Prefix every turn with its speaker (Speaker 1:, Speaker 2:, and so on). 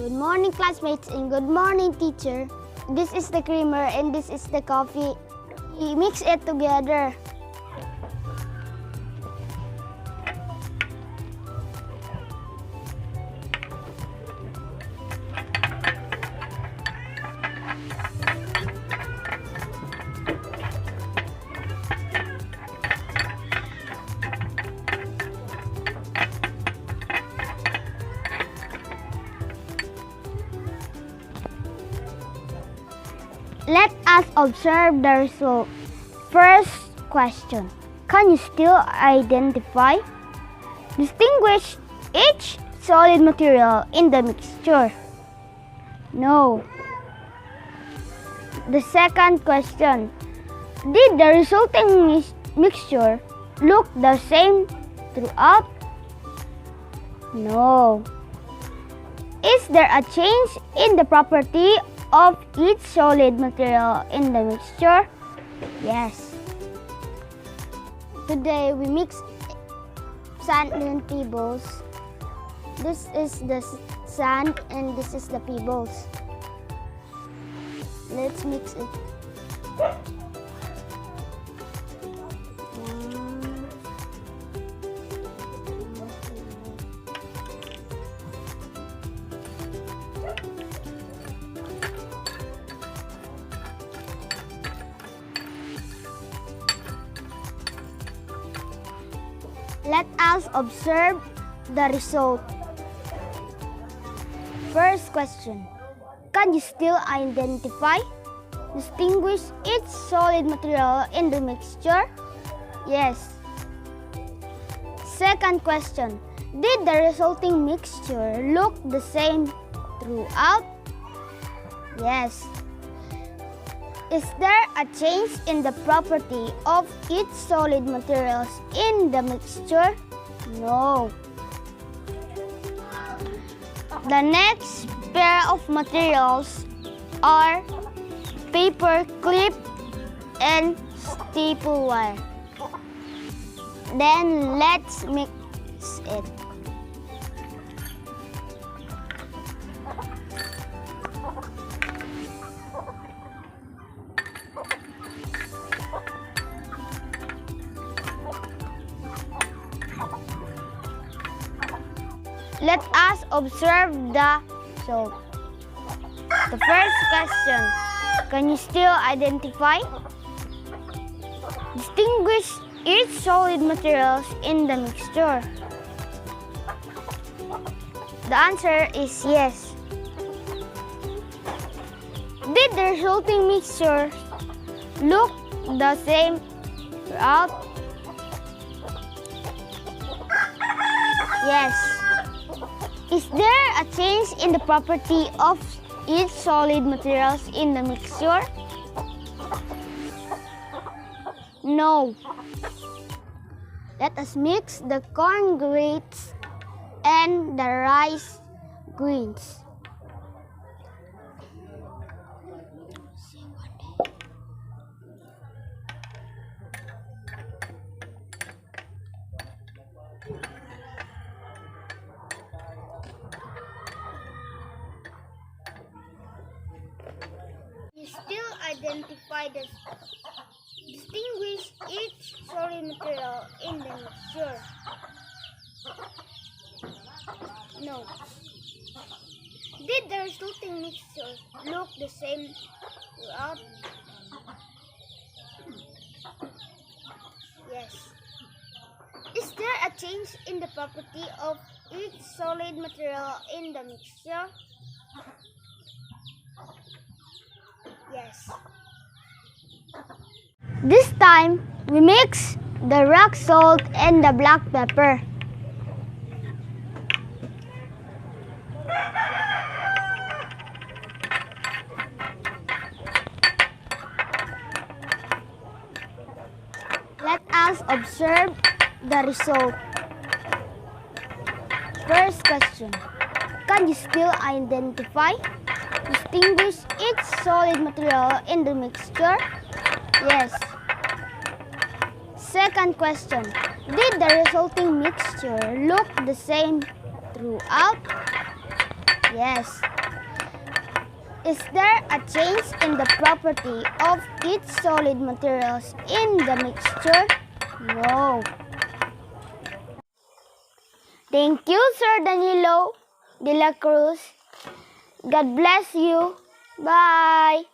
Speaker 1: Good morning, classmates, and good morning, teacher. This is the creamer and this is the coffee. We mix it together. Let us observe the result. First question. Can you still identify? Distinguish each solid material in the mixture. No. The second question. Did the resulting mixture look the same throughout? No. Is there a change in the property of each solid material in the mixture? Yes. Today we mix sand and pebbles. This is the sand and this is the pebbles. Let's mix it. Let us observe the result. First question. Can you still identify? Distinguish each solid material in the mixture? Yes. Second question. Did the resulting mixture look the same throughout? Yes. Is there a change in the property of each solid materials in the mixture? No. The next pair of materials are paper clip and staple wire. Then let's mix it. Let us observe the result. The first question. Can you still identify? Distinguish each solid materials in the mixture. The answer is yes. Did the resulting mixture look the same throughout? Yes. Is there a change in the property of each solid materials in the mixture? No. Let us mix the corn grits and the rice grains. Still identify the distinguish each solid material in the mixture. No. Did the resulting mixture look the same throughout? Yes. Is there a change in the property of each solid material in the mixture? Yes. This time, we mix the rock salt and the black pepper. Let us observe the result. First question. Can you still identify? Distinguish each solid material in the mixture? Yes. Second question. Did the resulting mixture look the same throughout? Yes. Is there a change in the property of each solid materials in the mixture? No. Thank you, Sir Danilo de la Cruz. God bless you. Bye.